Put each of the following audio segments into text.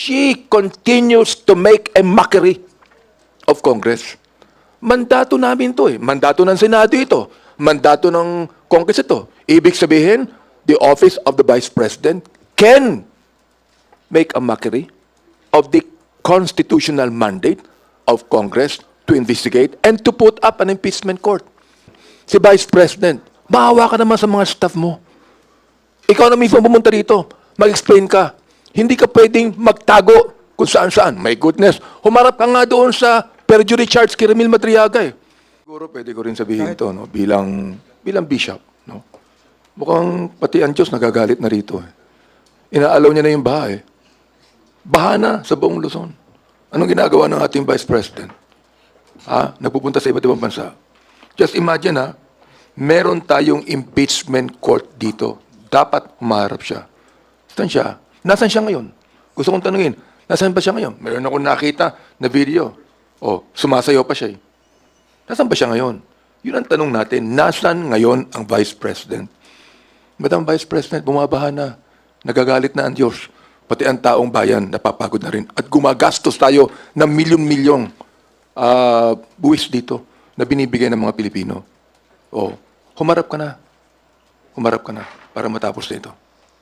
she continues to make a mockery of Congress. Mandato namin to eh. Mandato ng Senado ito. Mandato ng Congress ito. Ibig sabihin, the office of the Vice President can make a mockery of the constitutional mandate of Congress to investigate and to put up an impeachment court. Si Vice President, maawa ka naman sa mga staff mo. Ikaw na mismo pumunta rito. Mag-explain ka. Hindi ka pwedeng magtago kung saan-saan. My goodness. Humarap ka nga doon sa perjury charge kay Ramil Madriaga eh. Siguro pwede ko rin sabihin to no, bilang bishop. No? Mukhang pati ang Diyos nagagalit na rito. Eh. Inaalaw niya na yung baha eh. Baha na sa buong Luzon. Anong ginagawa ng ating Vice President? Nagpupunta sa iba't ibang bansa. Just imagine meron tayong impeachment court dito. Dapat humarap siya. Saan siya? Nasaan siya ngayon? Gusto kong tanungin, nasaan ba siya ngayon? Meron akong nakita na video. Sumasayaw pa siya eh. Nasaan ba siya ngayon? Yun ang tanong natin, nasaan ngayon ang Vice President? Madam Vice President, bumabaha na. Nagagalit na ang Diyos. Pati ang taong bayan, napapagod na rin. At gumagastos tayo ng milyon-milyong buwis dito na binibigay ng mga Pilipino. Humarap ka na. Humarap ka na para matapos na ito.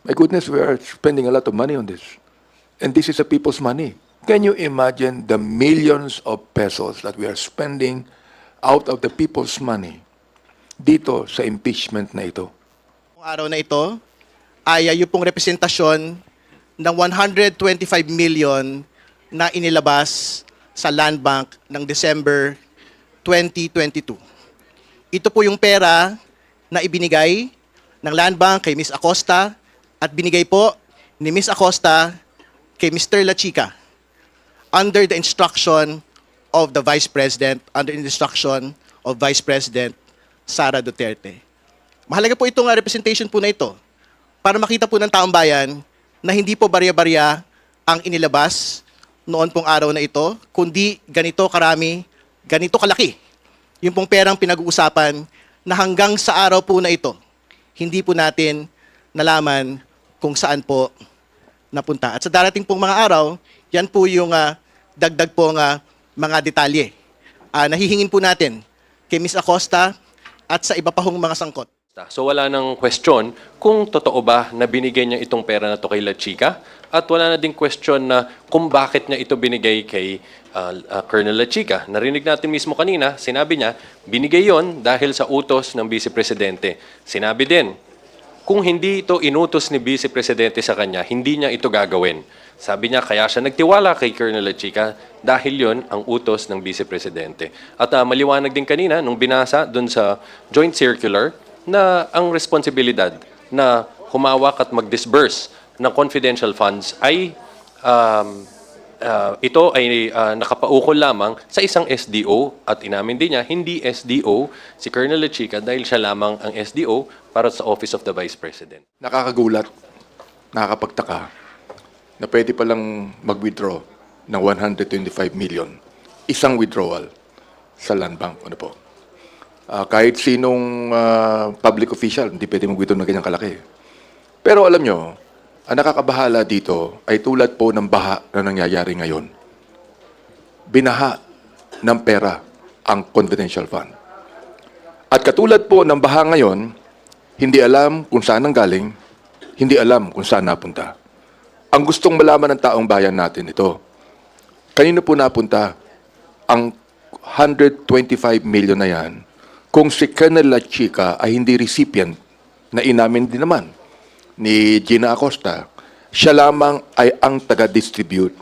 My goodness, we are spending a lot of money on this. And this is a people's money. Can you imagine the millions of pesos that we are spending out of the people's money dito sa impeachment na ito? Ang araw na ito ay yung pong representasyon ng 125 million na inilabas sa Land Bank ng December 2022. Ito po yung pera na ibinigay ng Land Bank kay Ms. Acosta at binigay po ni Ms. Acosta kay Mr. La Chica under the instruction of the Vice President, under the instruction of Vice President Sara Duterte. Mahalaga po itong representation po na ito para makita po ng taong bayan na hindi po barya-barya ang inilabas noon pong araw na ito, kundi ganito karami, ganito kalaki. Yung pong perang pinag-uusapan na hanggang sa araw po na ito, hindi po natin nalaman kung saan po napunta. At sa darating pong mga araw, yan po yung dagdag pong mga detalye. Nahihingin po natin kay Ms. Acosta at sa iba pa hong mga sangkot. So wala nang question kung totoo ba na binigay niya itong pera na to kay La Chica at wala na ding question na kung bakit niya ito binigay kay Colonel La Chica. Narinig natin mismo kanina, sinabi niya, binigay yon dahil sa utos ng Vice Presidente. Sinabi din, kung hindi ito inutos ni Vice Presidente sa kanya, hindi niya ito gagawin. Sabi niya, kaya siya nagtiwala kay Colonel La Chica dahil yon ang utos ng Vice Presidente. At maliwanag din kanina, nung binasa doon sa joint circular, na ang responsibilidad na humawak at mag-disburse ng confidential funds ay ito ay nakapaukol lamang sa isang SDO at inamin din niya, hindi SDO si Colonel La Chica dahil siya lamang ang SDO para sa Office of the Vice President. Nakakagulat, nakakapagtaka na pwede palang mag-withdraw ng 125 million. Isang withdrawal sa Land Bank. Ano po? Kahit sinong public official, hindi pwede mag-withdraw ng ganyang kalaki. Pero alam nyo, ang nakakabahala dito ay tulad po ng baha na nangyayari ngayon. Binaha ng pera ang confidential fund. At katulad po ng baha ngayon, hindi alam kung saan ang galing, hindi alam kung saan napunta. Ang gustong malaman ng taong bayan natin ito, kanino po napunta ang 125 million na yan kung si Colonel La Chica ay hindi recipient na inamin din naman ni Gina Acosta, siya lamang ay ang taga-distribute.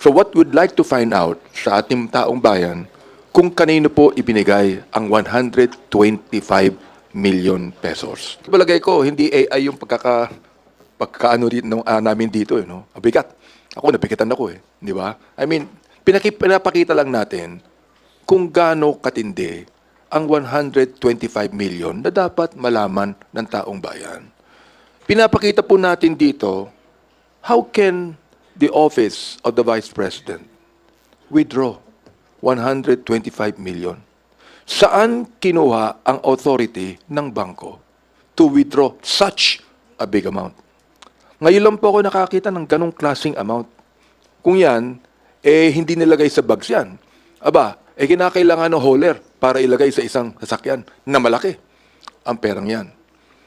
So what we'd like to find out sa ating taong bayan, kung kanino po ibinigay ang 125 million pesos. Palagay ko, hindi AI yung pagkakaano namin dito. No? Ang bigat. Ako, napikatan ako Di ba? I mean, pinapakita lang natin kung gaano katindi ang 125 million na dapat malaman ng taong bayan. Pinapakita po natin dito, how can the office of the Vice President withdraw 125 million? Saan kinuha ang authority ng bangko to withdraw such a big amount? Ngayon lang po ako nakakita ng ganong klaseng amount. kung yan, hindi nilagay sa bags yan. Aba, kinakailangan ng hauler para ilagay sa isang sasakyan na malaki ang perang yan.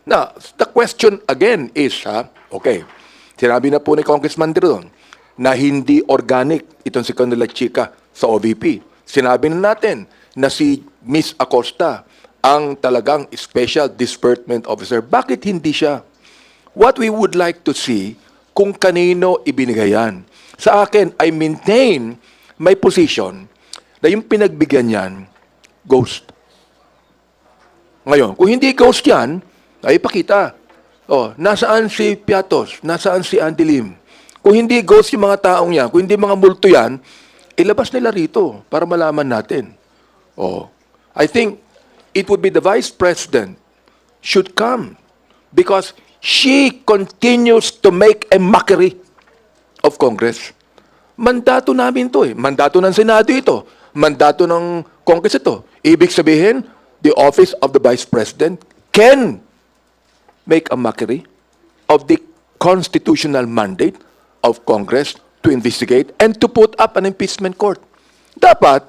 Now, the question again is, okay, sinabi na po ni Congressman Drilon na hindi organic itong si Colonel Chica sa OVP. Sinabi na natin na si Miss Acosta ang talagang Special Disbursement Officer. Bakit hindi siya? What we would like to see kung kanino ibinigay yan. Sa akin, I maintain my position na yung pinagbigyan yan, ghost. Ngayon, kung hindi ghost yan, ay ipakita. Nasaan si Piatos? Nasaan si Andy Lim? Kung hindi ghost yung mga taong yan, kung hindi mga multo yan, ilabas nila rito para malaman natin. I think it would be the Vice President should come because she continues to make a mockery of Congress. Mandato namin to Mandato ng Senado ito. Mandato ng Congress ito. Ibig sabihin, the office of the Vice President can make a mockery of the constitutional mandate of Congress to investigate and to put up an impeachment court. Dapat,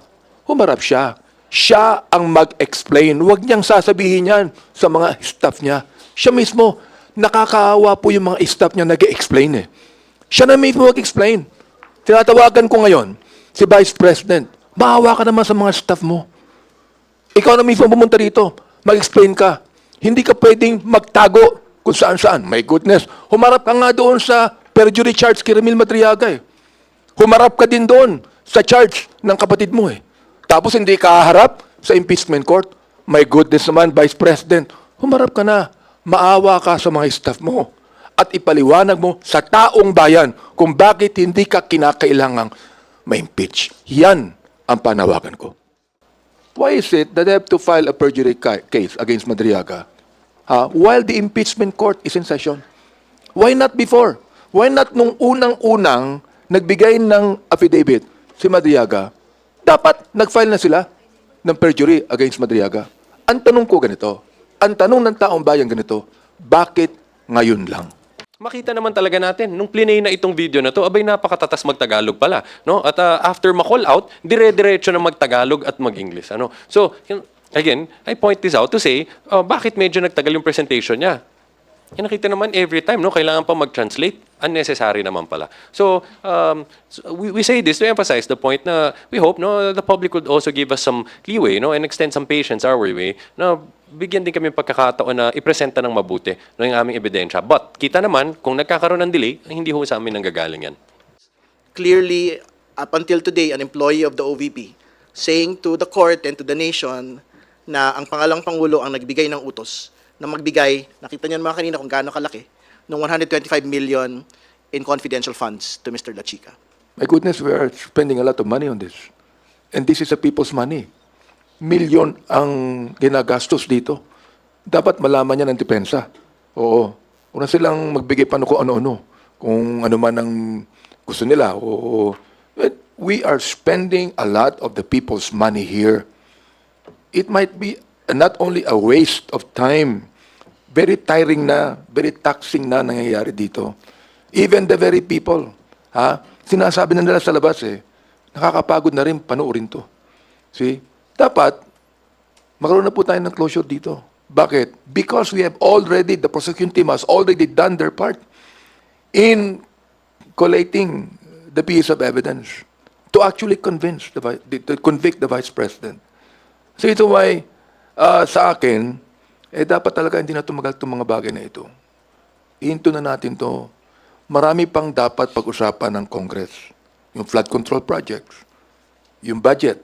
humarap siya. Siya ang mag-explain. Huwag niyang sasabihin yan sa mga staff niya. Siya mismo, nakakaawa po yung mga staff niya nag-explain Siya na mismo mag-explain. Tinatawagan ko ngayon, si Vice President, maawa ka naman sa mga staff mo. Ikaw na mismo pumunta rito, mag-explain ka. Hindi ka pwedeng magtago kung saan-saan. My goodness, humarap ka nga doon sa perjury charge kay Ramil Madriaga Humarap ka din doon sa charge ng kapatid mo Tapos hindi ka harap sa impeachment court. My goodness naman, Vice President, humarap ka na. Maawa ka sa mga staff mo. At ipaliwanag mo sa taong bayan kung bakit hindi ka kinakailangang ma-impeach. Yan ang panawagan ko. Why is it that they have to file a perjury case against Madriaga while the impeachment court is in session? Why not before? Why not nung unang-unang nagbigay ng affidavit si Madriaga? Dapat nag-file na sila ng perjury against Madriaga. Ang tanong ko ganito, ang tanong ng taong bayan ganito, bakit ngayon lang? Makita naman talaga natin, nung plinay na itong video na to, abay napakatatas magtagalog pala. No? At after ma-call out, dire-diretso na magtagalog at mag-English. So, again, I point this out to say, bakit medyo nagtagal yung presentation niya? Nakita naman every time, no, kailangan pa mag-translate. Unnecessary naman pala. So, we say this to emphasize the point na we hope the public would also give us some leeway and extend some patience our way na bigyan din kami pagkakataon na ipresenta ng mabuti yung aming ebidensya. But kita naman, kung nagkakaroon ng delay, hindi ho sa amin nanggagaling yan. Clearly, up until today, an employee of the OVP saying to the court and to the nation na ang pangalang Pangulo ang nagbigay ng utos na magbigay, nakita niyo naman kanina kung gaano kalaki, ng 125 million in confidential funds to Mr. La Chica. My goodness, we are spending a lot of money on this. And this is a people's money. Milyon ang ginagastos dito. Dapat malaman niya ng depensa. Oo. Huwag na silang magbigay pa kung ano-ano. Kung ano man ang gusto nila. Oo. But we are spending a lot of the people's money here. It might be not only a waste of time, very tiring na, very taxing na nangyayari dito. Even the very people, sinasabi na nila sa labas nakakapagod na rin panoorin to. See? Dapat, magkaroon na po tayo ng closure dito. Bakit? Because we have already, the prosecution team has already done their part in collating the piece of evidence to actually convince to convict the Vice President. So ito why, sa akin, dapat talaga hindi na tumagal itong mga bagay na ito. Ihinto na natin to. Marami pang dapat pag-usapan ng Congress. Yung flood control projects, yung budget,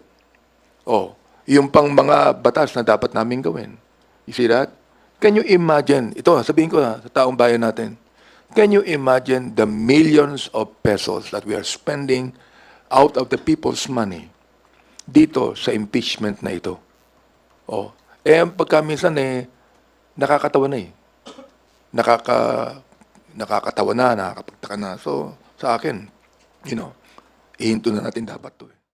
yung pang mga batas na dapat namin gawin. You see that? Can you imagine, ito sabihin ko sa taong bayan natin, can you imagine the millions of pesos that we are spending out of the people's money dito sa impeachment na ito? Ang pagka minsan nakakatawa na nakakatawa na, nakakapagtaka na. So, sa akin, ihinto na natin dapat to